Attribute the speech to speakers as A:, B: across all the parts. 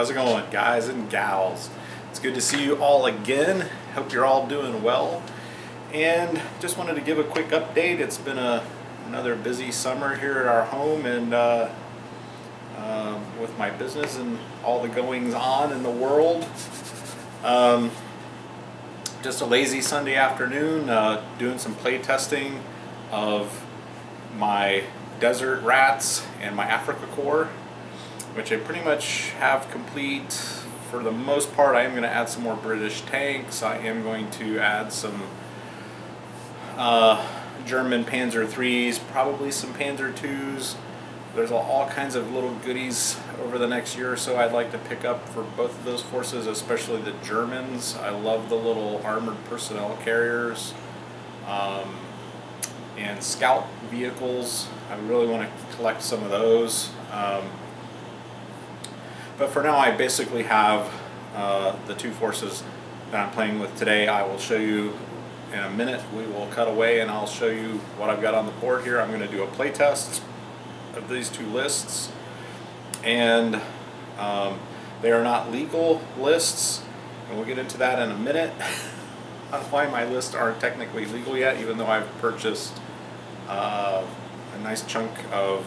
A: How's it going, guys and gals? It's good to see you all again. Hope you're all doing well. And just wanted to give a quick update. It's been another busy summer here at our home, and with my business and all the goings on in the world. Just a lazy Sunday afternoon, doing some play testing of my desert rats and my Africa core, which I pretty much have complete for the most part. I am going to add some more British tanks. I am going to add some German Panzer IIIs, probably some Panzer IIs. There's all kinds of little goodies over the next year or so I'd like to pick up for both of those forces, especially the Germans. I love the little armored personnel carriers and scout vehicles. I really want to collect some of those. But for now, I basically have the two forces that I'm playing with today. I will show you in a minute. We will cut away and I'll show you what I've got on the board here. I'm going to do a play test of these two lists, and they are not legal lists, and we'll get into that in a minute on why my lists aren't technically legal yet, even though I've purchased a nice chunk of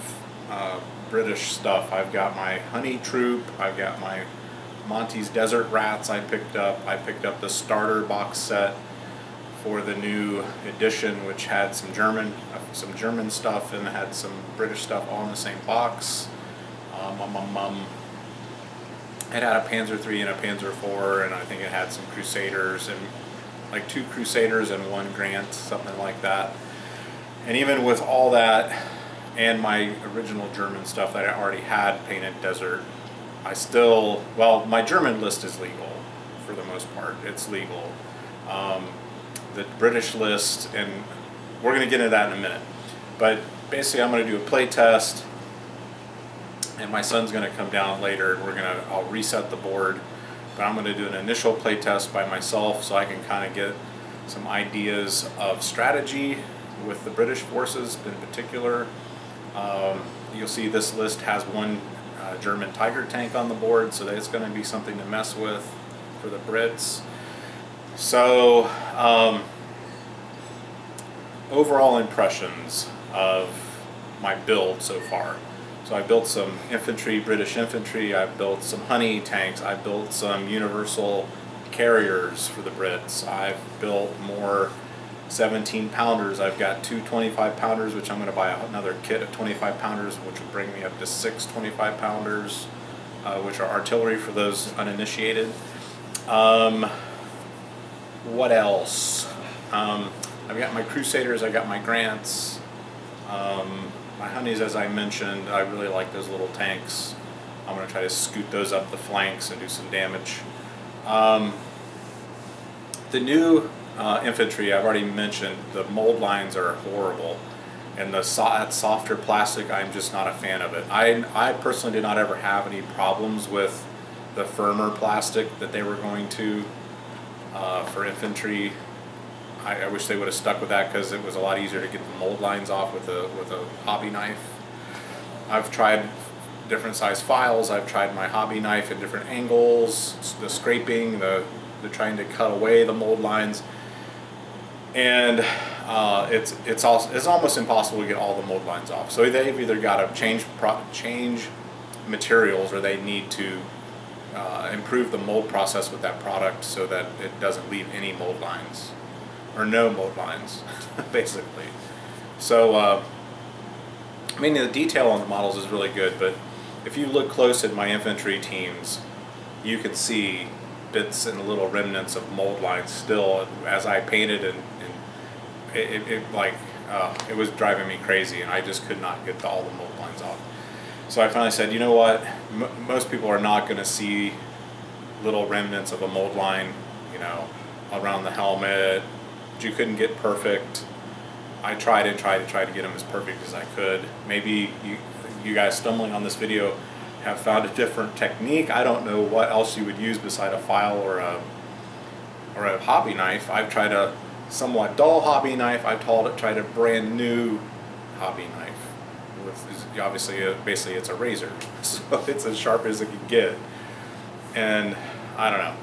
A: British stuff. I've got my Honey Troop, I've got my Monty's Desert Rats I picked up the starter box set for the new edition, which had some German stuff and had some British stuff all in the same box. It had a Panzer III and a Panzer IV, and I think it had some Crusaders, and like 2 Crusaders and 1 Grant, something like that. And even with all that and my original German stuff that I already had painted desert, I still, well, my German list is legal for the most part. It's legal. The British list, and we're going to get into that in a minute. But basically, I'm going to do a play test, and my son's going to come down later. I'll reset the board, but I'm going to do an initial play test by myself so I can kind of get some ideas of strategy with the British forces in particular. You'll see this list has 1 German Tiger tank on the board, so that's going to be something to mess with for the Brits. So, overall impressions of my build so far. So I built some infantry, British infantry, I've built some Honey tanks, I've built some universal carriers for the Brits, I've built more 17 pounders, I've got 2 25 pounders, which I'm going to buy another kit of 25 pounders, which will bring me up to 6 25 pounders, which are artillery for those uninitiated. What else? I've got my Crusaders, I got my Grants, my Honeys, as I mentioned. I really like those little tanks. I'm going to try to scoot those up the flanks and do some damage. The new infantry, I've already mentioned, the mold lines are horrible, and that softer plastic, I'm just not a fan of it. I personally did not ever have any problems with the firmer plastic that they were going to for infantry. I wish they would have stuck with that, because it was a lot easier to get the mold lines off with a hobby knife. I've tried different size files. I've tried my hobby knife at different angles, the scraping, the trying to cut away the mold lines, and it's almost impossible to get all the mold lines off. So they've either got to change materials, or they need to improve the mold process with that product so that it doesn't leave any mold lines, or no mold lines, basically. So, I mean, the detail on the models is really good, but if you look close at my infantry teams, you can see bits and little remnants of mold lines still as I painted, and it was driving me crazy, and I just could not get all the mold lines off. So I finally said, you know what, most people are not going to see little remnants of a mold line, you know, around the helmet. You couldn't get perfect. I tried and tried to get them as perfect as I could. Maybe you guys stumbling on this video have found a different technique. I don't know what else you would use beside a file or a hobby knife. I've tried a somewhat dull hobby knife. I've tried a brand new hobby knife. With, obviously, basically it's a razor, so it's as sharp as it can get. And I don't know.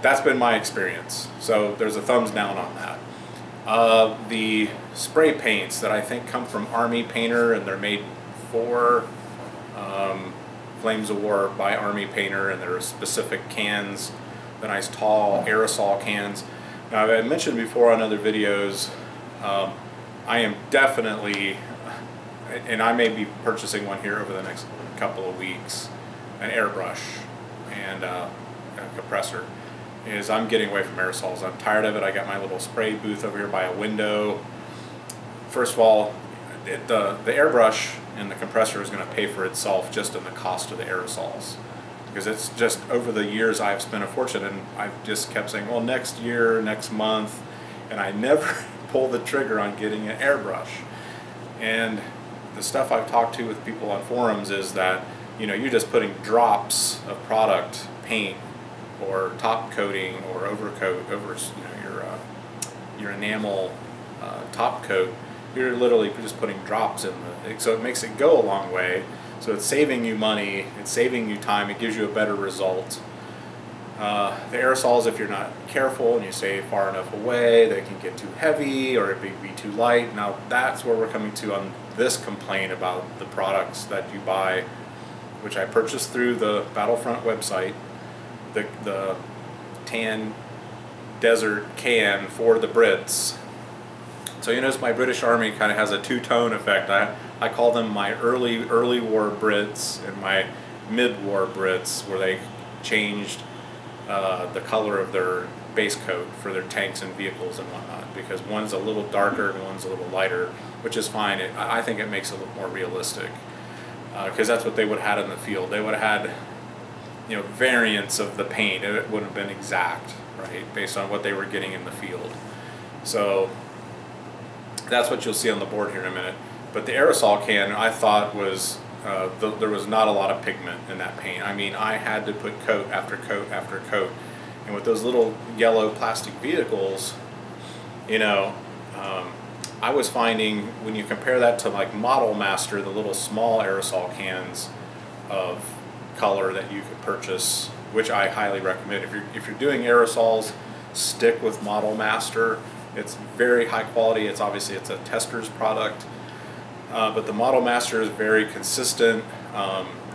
A: That's been my experience. So there's a thumbs down on that. The spray paints that I think come from Army Painter, and they're made for Flames of War by Army Painter, and there are specific cans, the nice tall aerosol cans. Now, I mentioned before on other videos, I am definitely, and I may be purchasing one here over the next couple of weeks, an airbrush and a compressor. Is I'm getting away from aerosols. I'm tired of it. I got my little spray booth over here by a window. First of all, the airbrush and the compressor is going to pay for itself just in the cost of the aerosols, because it's just, over the years I've spent a fortune, and I've just kept saying, well, next year, next month, and I never pull the trigger on getting an airbrush. And the stuff I've talked to with people on forums is that, you know, you're just putting drops of product, paint, or top coating or overcoat over, you know, your enamel top coat. You're literally just putting drops in the, so it makes it go a long way. So it's saving you money, it's saving you time, it gives you a better result. The aerosols, if you're not careful and you stay far enough away, they can get too heavy or it may be too light. Now that's where we're coming to on this complaint about the products that you buy, which I purchased through the Battlefront website. The tan desert can for the Brits. So you notice my British Army kind of has a two-tone effect. I call them my early war Brits and my mid-war Brits, where they changed the color of their base coat for their tanks and vehicles and whatnot, because one's a little darker and one's a little lighter, which is fine. I think it makes it look more realistic, because that's what they would have had in the field. They would have had, you know, variants of the paint. It wouldn't have been exact, right, based on what they were getting in the field. So that's what you'll see on the board here in a minute. But the aerosol can, I thought, was there was not a lot of pigment in that paint. I mean, I had to put coat after coat after coat, and with those little yellow plastic vehicles, you know, I was finding, when you compare that to like Model Master, the little small aerosol cans of color that you could purchase, which I highly recommend. If you're doing aerosols, stick with Model Master. It's very high quality. It's obviously, it's a tester's product, but the Model Master is very consistent.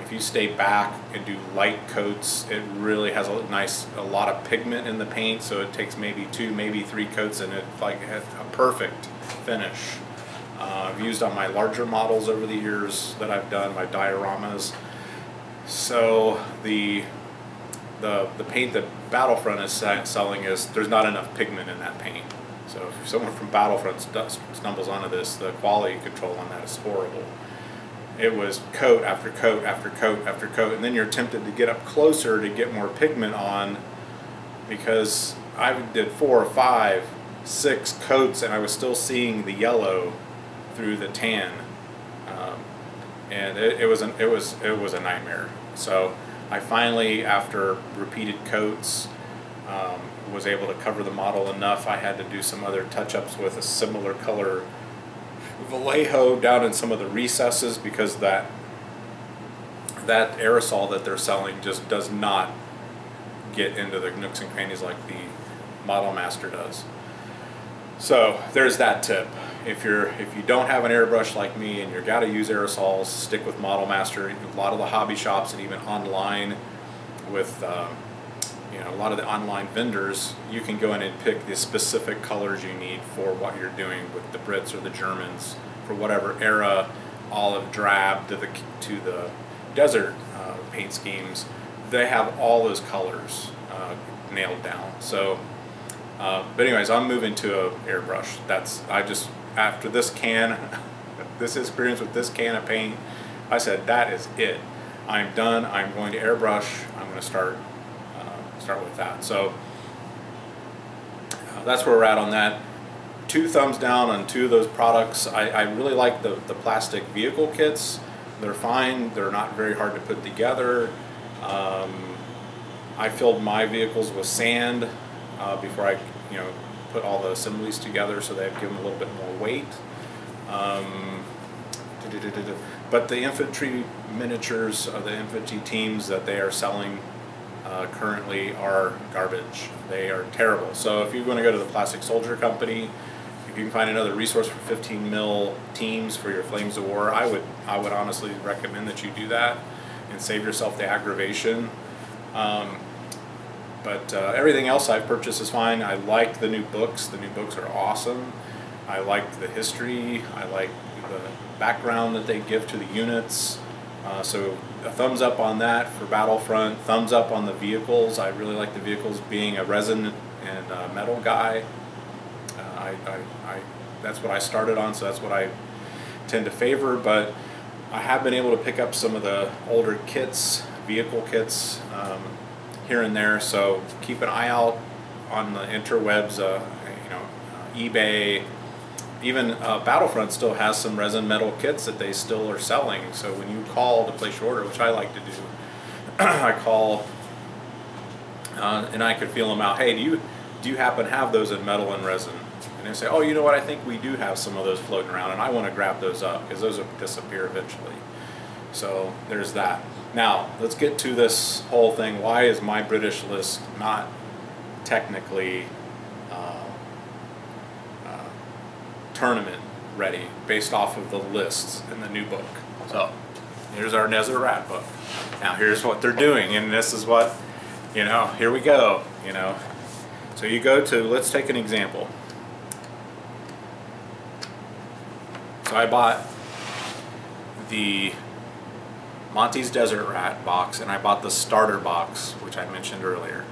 A: If you stay back and do light coats, it really has a lot of pigment in the paint, so it takes maybe 2, maybe 3 coats, and it like has a perfect finish. I've used on my larger models over the years that I've done, my dioramas. So the paint that Battlefront is selling is, there's not enough pigment in that paint. So if someone from Battlefront stumbles onto this, the quality control on that is horrible. It was coat after coat after coat after coat, and then you're tempted to get up closer to get more pigment on, because I did 4 or 5, 6 coats and I was still seeing the yellow through the tan, and it was a nightmare. So I finally, after repeated coats, was able to cover the model enough. I had to do some other touch-ups with a similar color Vallejo down in some of the recesses, because that aerosol that they're selling just does not get into the nooks and crannies like the Model Master does. So there's that tip. If you don't have an airbrush like me and you've got to use aerosols, stick with Model Master. A lot of the hobby shops and even online with you know, a lot of the online vendors, you can go in and pick the specific colors you need for what you're doing with the Brits or the Germans, for whatever era, olive drab to the desert paint schemes. They have all those colors nailed down. So, but anyways, I'm moving to a airbrush. After this can, this experience with this can of paint, I said, that is it. I'm done. I'm going to airbrush. I'm going to start with that. So that's where we're at on that. 2 thumbs down on 2 of those products. I really like the plastic vehicle kits. They're fine. They're not very hard to put together. I filled my vehicles with sand before I put all the assemblies together, so they've given them a little bit more weight. But the infantry miniatures, the infantry teams that they are selling currently are garbage. They are terrible. So if you're going to go to the Plastic Soldier Company, if you can find another resource for 15 mil teams for your Flames of War, I would honestly recommend that you do that and save yourself the aggravation. But everything else I've purchased is fine. I like the new books. The new books are awesome. I like the history. I like the background that they give to the units. So a thumbs up on that for Battlefront. Thumbs up on the vehicles. I really like the vehicles. Being a resin and metal guy, that's what I started on, so that's what I tend to favor. But I have been able to pick up some of the older kits, vehicle kits, here and there. So keep an eye out on the interwebs. eBay. Even Battlefront still has some resin metal kits that they still are selling. So when you call to place your order, which I like to do, I call and I could feel them out. Hey, do you happen to have those in metal and resin? And they say, oh, you know what? I think we do have some of those floating around, and I want to grab those up because those will disappear eventually. So there's that. Now let's get to this whole thing. Why is my British list not technically tournament ready based off of the lists in the new book? So here's our Desert Rat book. Now here's what they're doing, and this is what, here we go, So you go to, let's take an example. So I bought the Monty's Desert Rat box, and I bought the starter box, which I mentioned earlier.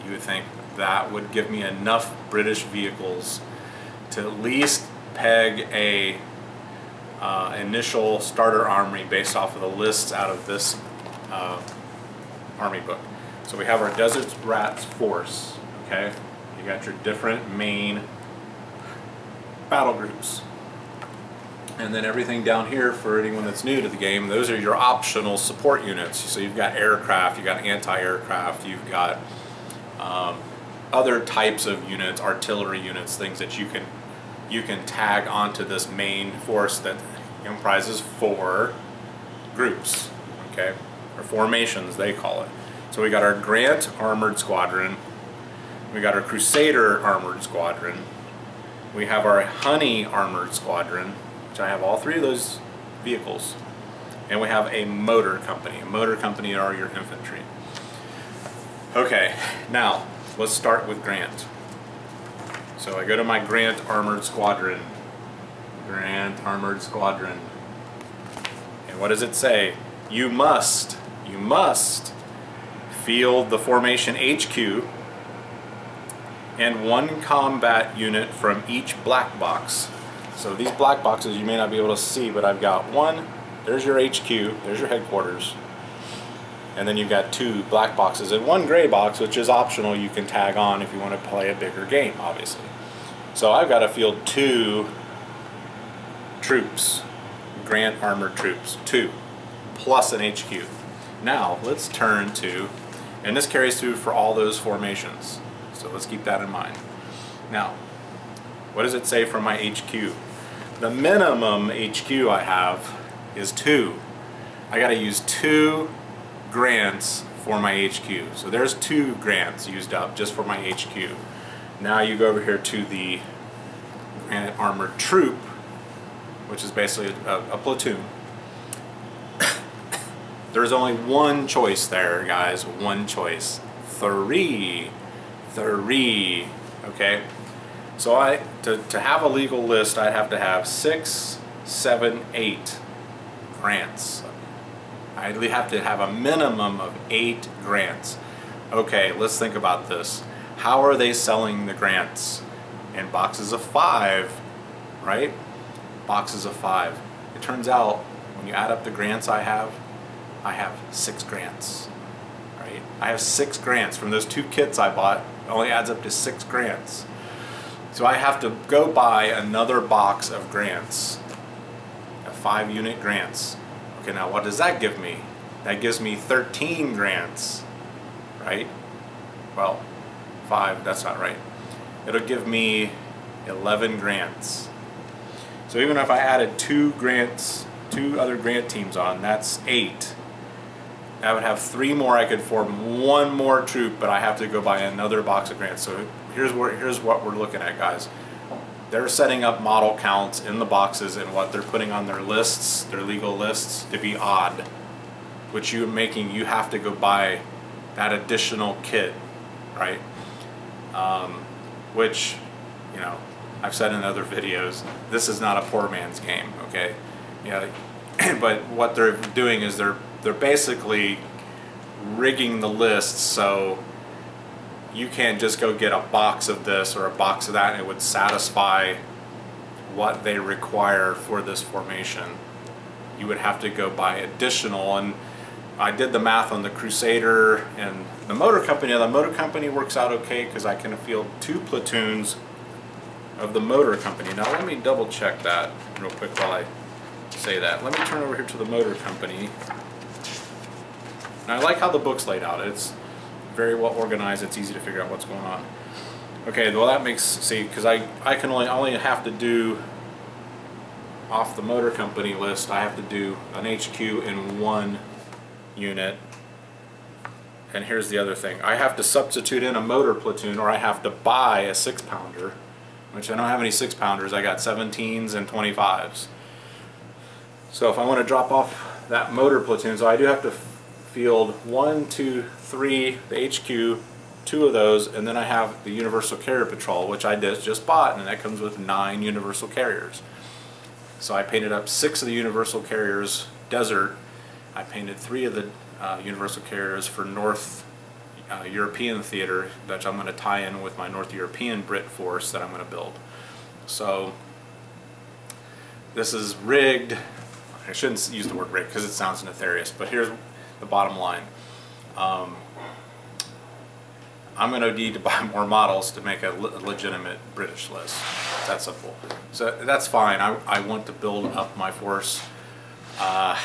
A: You would think that would give me enough British vehicles to at least peg a initial starter army based off of the lists out of this army book. So we have our Desert Rats force, okay? You got your different main battle groups. And then everything down here, for anyone that's new to the game, those are your optional support units. So you've got aircraft, you've got anti-aircraft, you've got other types of units, artillery units, things that you can tag onto this main force that comprises 4 groups, okay, or formations they call it. So we got our Grant Armored Squadron, we got our Crusader Armored Squadron, we have our Honey Armored Squadron, which I have all 3 of those vehicles, and we have a motor company. A motor company are your infantry. Okay, now let's start with Grant. So I go to my Grant Armored Squadron. Grant Armored Squadron. And what does it say? You must field the formation HQ and 1 combat unit from each black box. So these black boxes you may not be able to see, but I've got 1, there's your HQ, there's your headquarters, and then you've got 2 black boxes and 1 gray box, which is optional. You can tag on if you want to play a bigger game, obviously. So I've got to field 2 troops, Grant Armored troops, 2, plus an HQ. Now let's turn to, and this carries through for all those formations, so let's keep that in mind. Now, what does it say for my HQ? The minimum HQ I have is 2. I got to use 2 Grants for my HQ. So there's 2 Grants used up just for my HQ. Now you go over here to the Grant Armored Troop, which is basically a platoon. There's only 1 choice there, guys. 1 choice. 3. Okay? So to have a legal list, I'd have to have 6, 7, 8 Grants. I'd have to have a minimum of 8 Grants. Okay, let's think about this. How are they selling the Grants? In boxes of 5, right? Boxes of 5. It turns out, when you add up the Grants I have 6 Grants, right? I have 6 Grants. From those 2 kits I bought, it only adds up to 6 Grants. So I have to go buy another box of Grants, 5 unit Grants. Okay, now what does that give me? That gives me 13 Grants, right? Well, 5, that's not right. It'll give me 11 Grants. So even if I added 2 Grants, 2 other Grant teams on, that's 8. I would have 3 more. I could form 1 more troop, but I have to go buy another box of grants. So here's what we're looking at, guys. They're setting up model counts in the boxes and what they're putting on their lists, their legal lists, to be odd, which you have to go buy that additional kit, right? Which, you know, I've said in other videos, this is not a poor man's game, okay? Yeah, but what they're doing is they're basically rigging the lists so you can't just go get a box of this or a box of that and it would satisfy what they require for this formation. You would have to go buy additional, and I did the math on the Crusader and the Motor Company. Now, the Motor Company works out okay because I can field 2 platoons of the Motor Company. Now let me double check that real quick while I say that. Let me turn over here to the Motor Company. And I like how the book's laid out. It's very well organized. It's easy to figure out what's going on. Okay, well that makes, see, because I can only have to do, off the Motor Company list, I have to do an HQ in 1 unit. And here's the other thing. I have to substitute in a motor platoon, or I have to buy a 6-pounder, which I don't have any 6-pounders. I got 17s and 25s. So if I want to drop off that motor platoon, so I do have to field 1, 2, 3, the HQ, 2 of those, and then I have the Universal Carrier Patrol, which I just bought, and that comes with 9 Universal Carriers. So I painted up 6 of the Universal Carriers Desert. I painted 3 of the Universal Carriers for North European Theater, that I'm going to tie in with my North European Brit force that I'm going to build. So this is rigged. I shouldn't use the word rigged because it sounds nefarious, but here's the bottom line. I'm going to need to buy more models to make a legitimate British list. It's that simple. So that's fine. I want to build up my force. I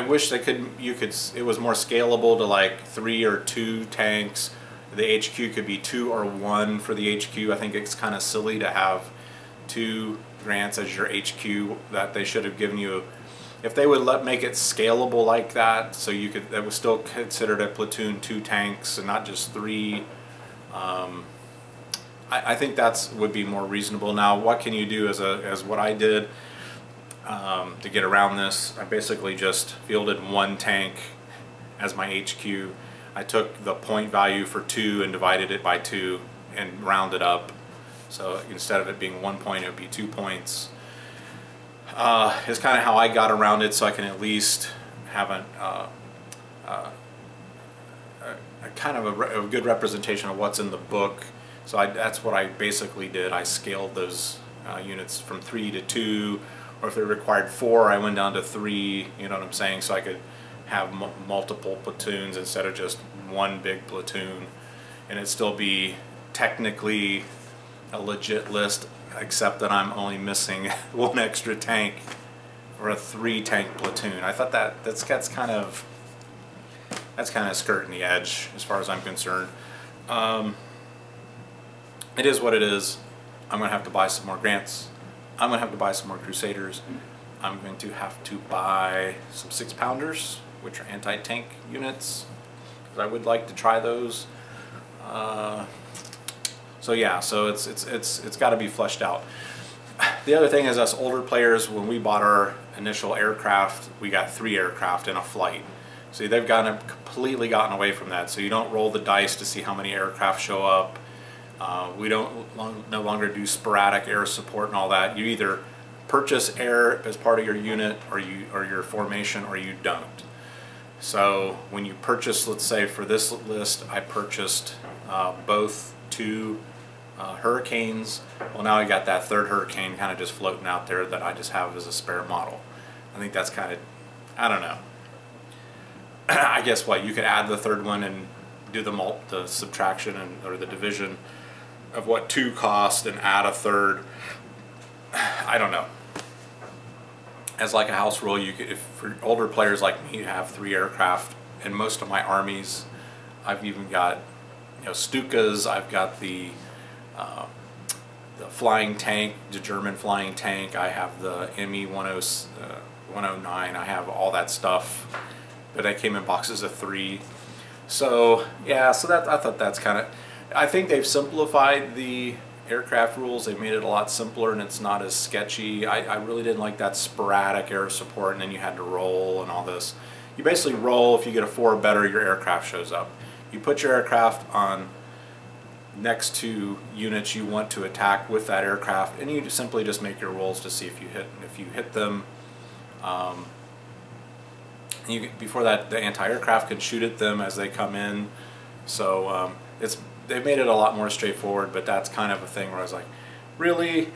A: wish it was more scalable to like 3 or 2 tanks. The HQ could be 2 or 1 for the HQ. I think it's kind of silly to have 2 grants as your HQ. That they should have given you, if they would make it scalable like that, so you could, that was still considered a platoon 2 tanks and not just 3. I think that's would be more reasonable. Now, what can you do as what I did to get around this? I basically just fielded 1 tank as my HQ. I took the point value for 2 and divided it by 2 and rounded up. So instead of it being 1 point, it would be 2 points. Is kind of how I got around it, so I can at least have a kind of a good representation of what's in the book. So that's what I basically did. I scaled those units from 3 to 2, or if it required 4, I went down to 3. You know what I'm saying? So I could have multiple platoons instead of just 1 big platoon, and it'd still be technically a legit list, except that I'm only missing 1 extra tank or a 3 tank platoon. I thought that's kind of skirting the edge as far as I'm concerned. It is what it is. I'm gonna have to buy some more grants. I'm gonna have to buy some more Crusaders. I'm going to have to buy some 6-pounders, which are anti-tank units, because I would like to try those. So yeah, so it's got to be fleshed out. The other thing is, us older players, when we bought our initial aircraft, we got 3 aircraft in a flight. See, they've completely gotten away from that. So you don't roll the dice to see how many aircraft show up. We no longer do sporadic air support and all that. You either purchase air as part of your unit or your formation, or you don't. So when you purchase, let's say for this list, I purchased both 2 Hurricanes. Well, now I got that 3rd Hurricane kind of just floating out there that I just have as a spare model. I think that's kind of, I don't know. I guess what, you could add the 3rd one and do the subtraction or the division of what 2 cost and add a 3rd. I don't know. As like a house rule, you could, if for older players like me, you have 3 aircraft. In most of my armies, I've even got, you know, Stukas. I've got the flying tank, the German flying tank. I have the ME-10, 109. I have all that stuff, but I came in boxes of 3. So yeah, so that I thought that's kind of. I think they've simplified the aircraft rules. They've made it a lot simpler, and it's not as sketchy. I really didn't like that sporadic air support, and then you had to roll and all this. You basically roll. If you get a 4 or better, your aircraft shows up. You put your aircraft on next to units you want to attack with that aircraft, and you simply just make your rolls to see if you hit them. Before that, the anti-aircraft can shoot at them as they come in. So they've made it a lot more straightforward, but that's kind of a thing where I was like, really?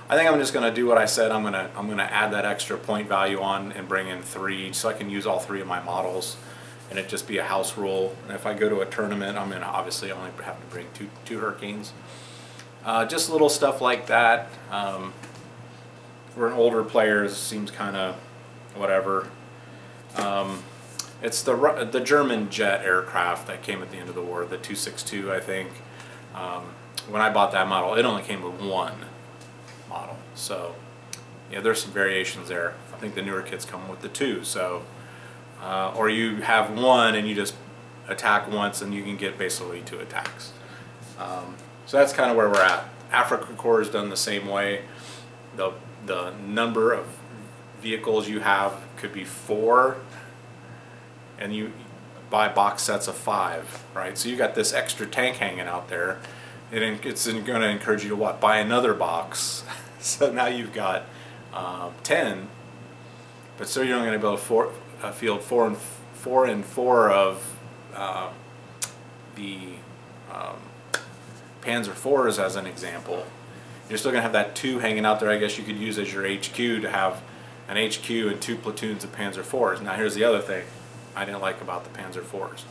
A: I think I'm just going to do what I said. I'm gonna add that extra point value on and bring in 3, so I can use all 3 of my models, and it just be a house rule. And if I go to a tournament, I'm gonna obviously only have to bring two Hurricanes. Just little stuff like that. For an older player, it seems kind of whatever. It's the German jet aircraft that came at the end of the war, the 262, I think. When I bought that model, it only came with 1 model. So yeah, there's some variations there. I think the newer kits come with the 2. So or you have 1 and you just attack once, and you can get basically 2 attacks. So that's kind of where we're at. Afrika Korps is done the same way. The number of vehicles you have could be 4, and you buy box sets of 5, right? So you got this extra tank hanging out there, and it's going to encourage you to what? Buy another box. So now you've got 10, but still you're only going to build a field 4 and 4 of the Panzer IVs as an example. You're still going to have that 2 hanging out there. I guess you could use as your HQ to have an HQ and 2 platoons of Panzer IVs. Now here's the other thing I didn't like about the Panzer IVs.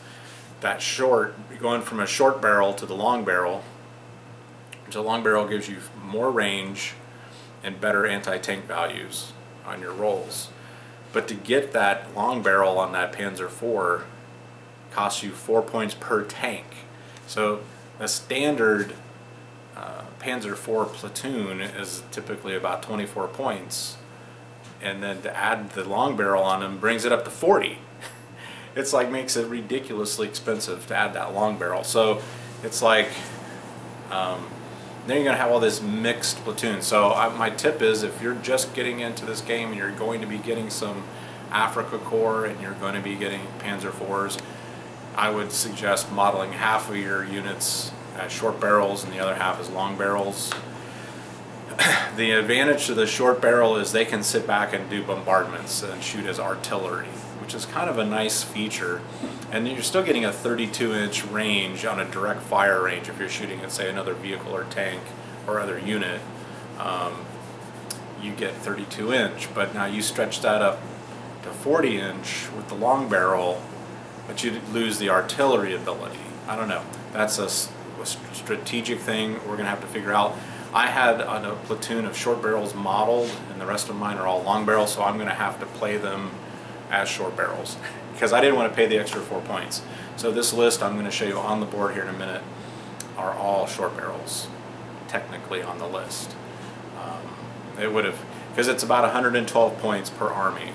A: That short, going from a short barrel to the long barrel, which the long barrel gives you more range and better anti-tank values on your rolls. But to get that long barrel on that Panzer IV costs you 4 points per tank. So a standard Panzer IV platoon is typically about 24 points, and then to add the long barrel on them brings it up to 40. It's like makes it ridiculously expensive to add that long barrel. So it's like then you're going to have all this mixed platoon. So my tip is, if you're just getting into this game and you're going to be getting some Afrika Korps and you're going to be getting Panzer IVs, I would suggest modeling half of your units as short barrels and the other half as long barrels. The advantage to the short barrel is they can sit back and do bombardments and shoot as artillery, which is kind of a nice feature. And you're still getting a 32-inch range on a direct fire range if you're shooting at, say, another vehicle or tank or other unit. You get 32-inch, but now you stretch that up to 40-inch with the long barrel, but you lose the artillery ability. I don't know. That's a strategic thing we're going to have to figure out. I had a platoon of short barrels modeled, and the rest of mine are all long barrels, so I'm going to have to play them as short barrels because I didn't want to pay the extra 4 points. So this list I'm going to show you on the board here in a minute are all short barrels technically on the list. It would have, because it's about 112 points per army.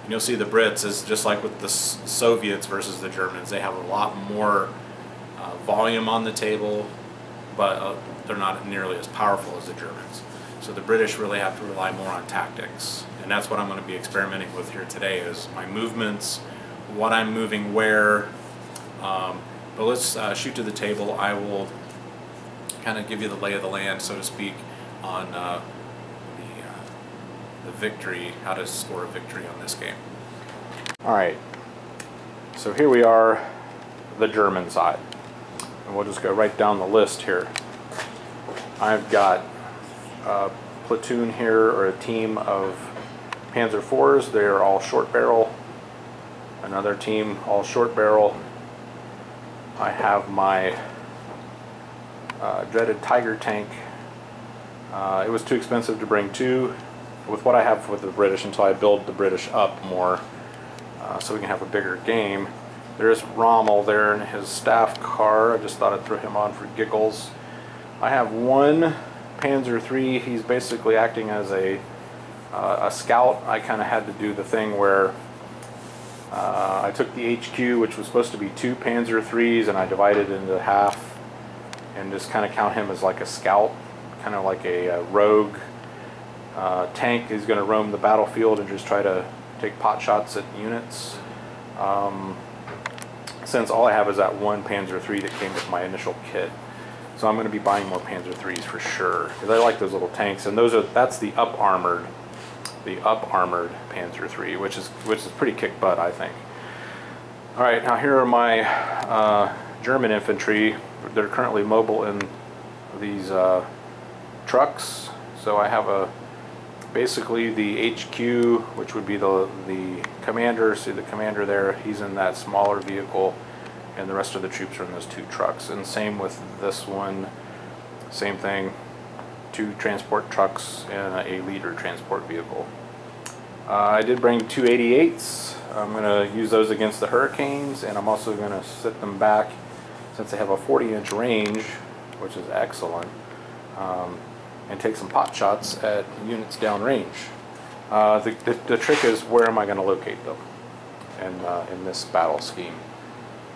A: And you'll see the Brits is just like with the Soviets versus the Germans. They have a lot more volume on the table, but they're not nearly as powerful as the Germans. So the British really have to rely more on tactics, and that's what I'm going to be experimenting with here today, is my movements, what I'm moving where. But let's shoot to the table. I will kind of give you the lay of the land, so to speak, on the victory, how to score a victory on this game. Alright, so here we are, the German side. And we'll just go right down the list here. I've got a platoon here, or a team of Panzer IVs. They are all short barrel. Another team, all short barrel. I have my dreaded Tiger tank. It was too expensive to bring 2 with what I have with the British until I build the British up more, so we can have a bigger game. There's Rommel there in his staff car. I just thought I'd throw him on for giggles. I have 1 Panzer III. He's basically acting as a A scout, I kind of had to do the thing where I took the HQ, which was supposed to be 2 Panzer IIIs, and I divided it into half and just kind of count him as like a scout, kind of like a rogue tank is going to roam the battlefield and just try to take pot shots at units. Since all I have is that 1 Panzer III that came with my initial kit. So I'm going to be buying more Panzer IIIs for sure, because I like those little tanks, and that's the up-armored Panzer III, which is pretty kick butt, I think. All right, now here are my German infantry. They're currently mobile in these trucks. So I have basically the HQ, which would be the commander. See the commander there? He's in that smaller vehicle, and the rest of the troops are in those 2 trucks. And same with this one, same thing. 2 transport trucks and a leader transport vehicle. I did bring 2 88s. I'm going to use those against the Hurricanes, and I'm also going to sit them back since they have a 40-inch range, which is excellent, and take some pot shots at units downrange. The trick is, where am I going to locate them in this battle scheme?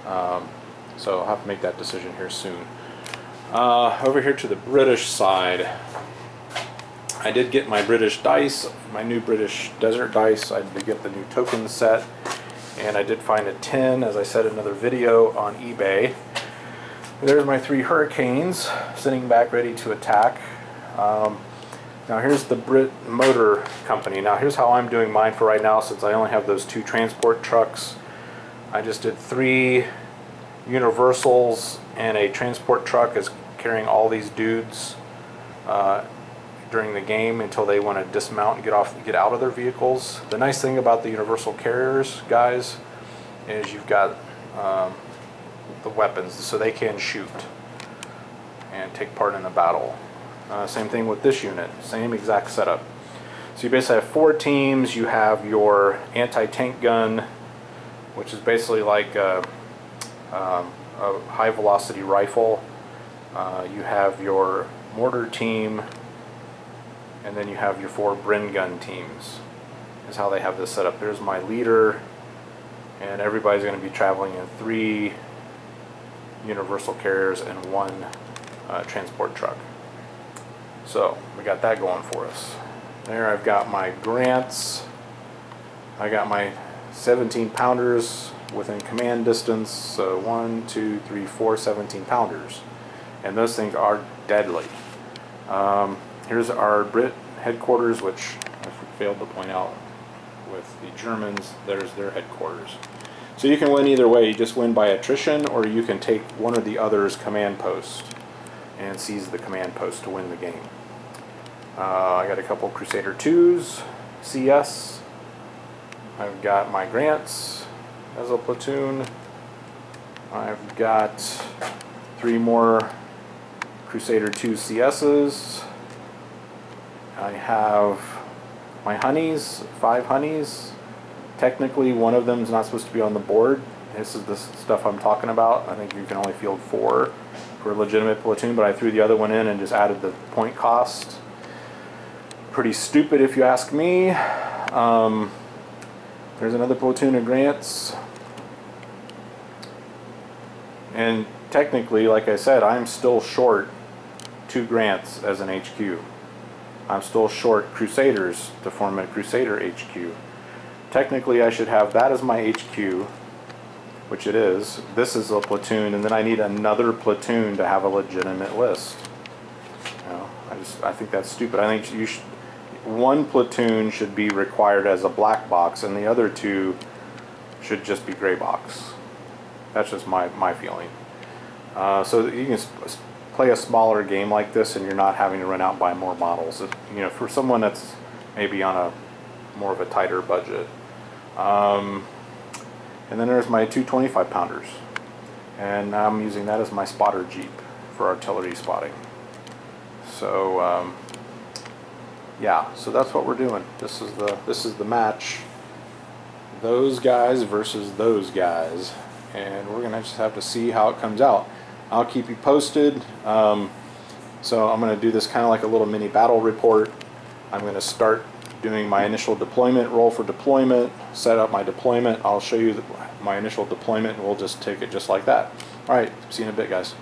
A: So I'll have to make that decision here soon. Over here to the British side, I did get my British dice, my new British Desert dice. I did get the new token set, and I did find a tin, as I said in another video, on eBay. There's my 3 Hurricanes sitting back ready to attack. Now here's the Brit Motor Company. Now here's how I'm doing mine for right now, since I only have those 2 transport trucks. I just did 3 Universals and a transport truck is carrying all these dudes during the game until they want to dismount and get out of their vehicles. The nice thing about the Universal carriers, guys, is you've got the weapons, so they can shoot and take part in the battle. Same thing with this unit, same exact setup. So you basically have 4 teams. You have your anti-tank gun, which is basically like a high-velocity rifle. You have your mortar team, and then you have your 4 Bren gun teams, is how they have this set up. There's my leader, and everybody's going to be traveling in 3 Universal carriers and 1 transport truck. So we got that going for us. There I've got my Grants. I got my 17 pounders within command distance. So 1, 2, 3, 4 17 pounders. And those things are deadly. Here's our Brit headquarters, which I failed to point out with the Germans. There's their headquarters. So you can win either way. You just win by attrition, or you can take one or the other's command post and seize the command post to win the game. I got a couple Crusader 2s, CS. I've got my Grants as a platoon. I've got 3 more Crusader 2 CSs. I have my Honeys, 5 Honeys. Technically, one of them is not supposed to be on the board. This is the stuff I'm talking about. I think you can only field 4 for a legitimate platoon, but I threw the other one in and just added the point cost. Pretty stupid if you ask me. There's another platoon of Grants. And technically, like I said, I'm still short 2 Grants as an HQ. I'm still short Crusaders to form a Crusader HQ. Technically, I should have that as my HQ, which it is. This is a platoon, and then I need another platoon to have a legitimate list. You know, I think that's stupid. I think you should, 1 platoon should be required as a black box, and the other 2 should just be gray box. That's just my feeling. So you can play a smaller game like this, and you're not having to run out and buy more models. You know, for someone that's maybe on a more of a tighter budget. And then there's my 2 25 pounders, and I'm using that as my spotter jeep for artillery spotting. So yeah, so that's what we're doing. This is the match. Those guys versus those guys, and we're gonna just have to see how it comes out. I'll keep you posted. So I'm gonna do this kind of like a little mini battle report. I'm gonna start doing my initial deployment, roll for deployment, set up my deployment. I'll show you my initial deployment, and we'll just take it just like that. All right, see you in a bit, guys.